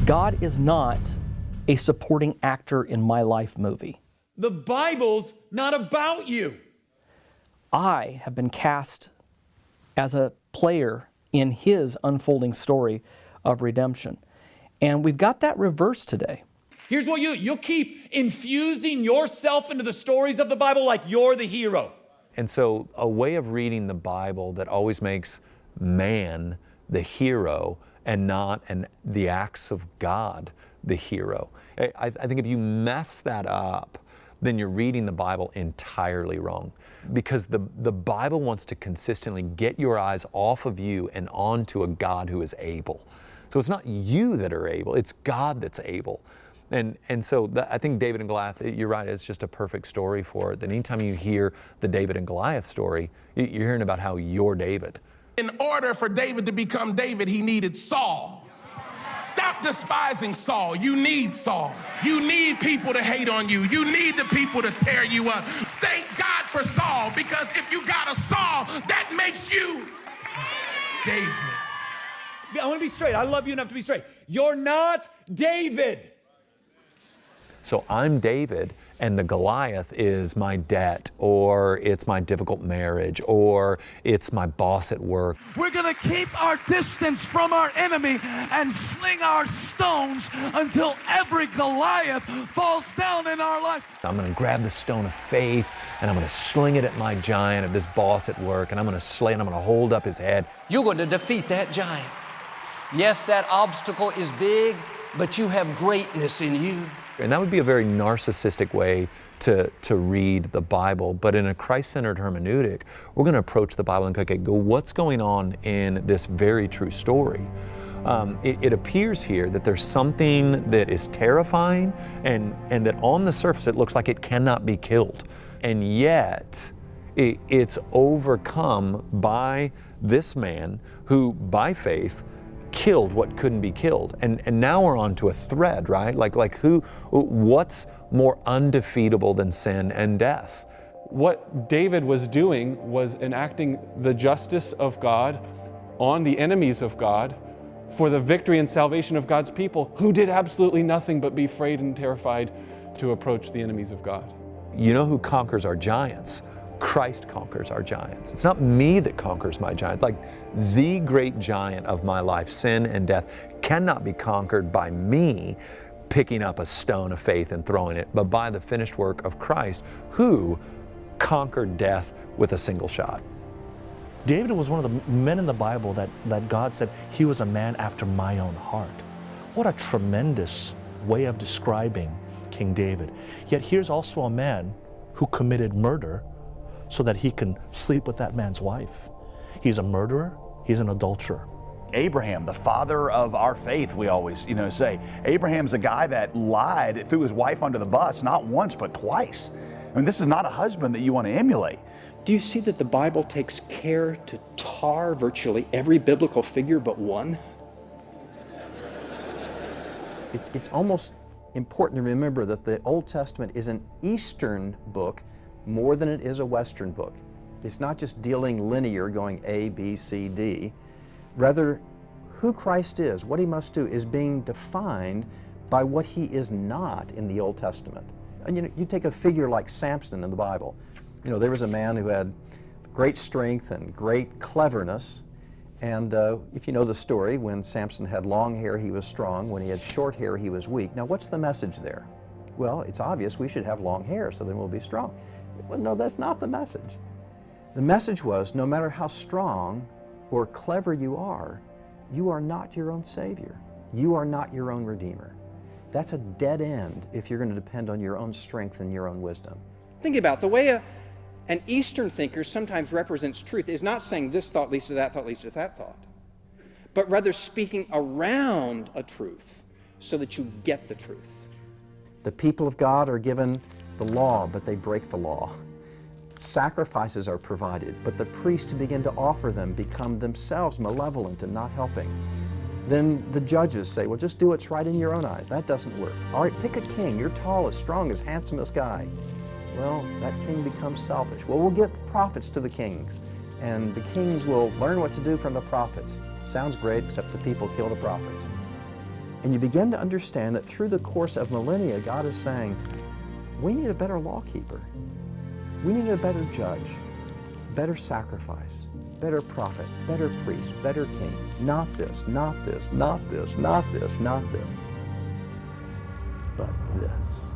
God is not a supporting actor in my life movie. The Bible's not about you. I have been cast as a player in His unfolding story of redemption. And we've got that reversed today. Here's what you'll keep infusing yourself into the stories of the Bible like you're the hero. And so a way of reading the Bible that always makes man the hero and not the acts of God the hero. I think if you mess that up, then you're reading the Bible entirely wrong. Because the Bible wants to consistently get your eyes off of you and onto a God who is able. So it's not you that are able, it's God that's able. And so I think David and Goliath, you're right, it's just a perfect story for it. That anytime you hear the David and Goliath story, you're hearing about how you're David. In order for David to become David, he needed Saul. Stop despising Saul. You need Saul. You need people to hate on you. You need the people to tear you up. Thank God for Saul, because if you got a Saul, that makes you David. I want to be straight. I love you enough to be straight. You're not David. So I'm David, and the Goliath is my debt, or it's my difficult marriage, or it's my boss at work. We're going to keep our distance from our enemy and sling our stones until every Goliath falls down in our life. I'm going to grab the stone of faith, and I'm going to sling it at my giant, at this boss at work, and I'm going to slay, and I'm going to hold up his head. You're going to defeat that giant. Yes, that obstacle is big, but you have greatness in you. And that would be a very narcissistic way to read the Bible. But in a Christ-centered hermeneutic, we're going to approach the Bible and go, what's going on in this very true story? It appears here that there's something that is terrifying and that on the surface it looks like it cannot be killed. And yet it's overcome by this man who, by faith, killed what couldn't be killed. And now we're on to a thread, right? What's more undefeatable than sin and death? What David was doing was enacting the justice of God on the enemies of God for the victory and salvation of God's people, who did absolutely nothing but be afraid and terrified to approach the enemies of God. You know who conquers our giants? Christ conquers our giants. It's not me that conquers my giant. Like, the great giant of my life, sin and death, cannot be conquered by me picking up a stone of faith and throwing it, but by the finished work of Christ, who conquered death with a single shot. David was one of the men in the Bible that God said he was a man after my own heart. What a tremendous way of describing King David. Yet here's also a man who committed murder so that he can sleep with that man's wife. He's a murderer, he's an adulterer. Abraham, the father of our faith, we always say. Abraham's a guy that lied, threw his wife under the bus, not once, but twice. I mean, this is not a husband that you want to emulate. Do you see that the Bible takes care to tar virtually every biblical figure but one? It's almost important to remember that the Old Testament is an Eastern book more than it is a Western book. It's not just dealing linear, going A, B, C, D. Rather, who Christ is, what he must do, is being defined by what he is not in the Old Testament. And you take a figure like Samson in the Bible. There was a man who had great strength and great cleverness. And if you know the story, when Samson had long hair, he was strong. When he had short hair, he was weak. Now, what's the message there? Well, it's obvious we should have long hair so then we'll be strong. Well, no, that's not the message. The message was, no matter how strong or clever you are not your own Savior. You are not your own Redeemer. That's a dead end if you're going to depend on your own strength and your own wisdom. Think about the way an Eastern thinker sometimes represents truth is not saying this thought leads to that thought leads to that thought, but rather speaking around a truth so that you get the truth. The people of God are given the law, but they break the law. Sacrifices are provided, but the priests who begin to offer them become themselves malevolent and not helping. Then the judges say, well, just do what's right in your own eyes. That doesn't work. All right, pick a king. You're tallest, strongest, handsomest guy. Well, that king becomes selfish. Well, we'll get the prophets to the kings, and the kings will learn what to do from the prophets. Sounds great, except the people kill the prophets. And you begin to understand that through the course of millennia, God is saying, we need a better lawkeeper. We need a better judge, better sacrifice, better prophet, better priest, better king. Not this, not this, not this, not this, not this, but this.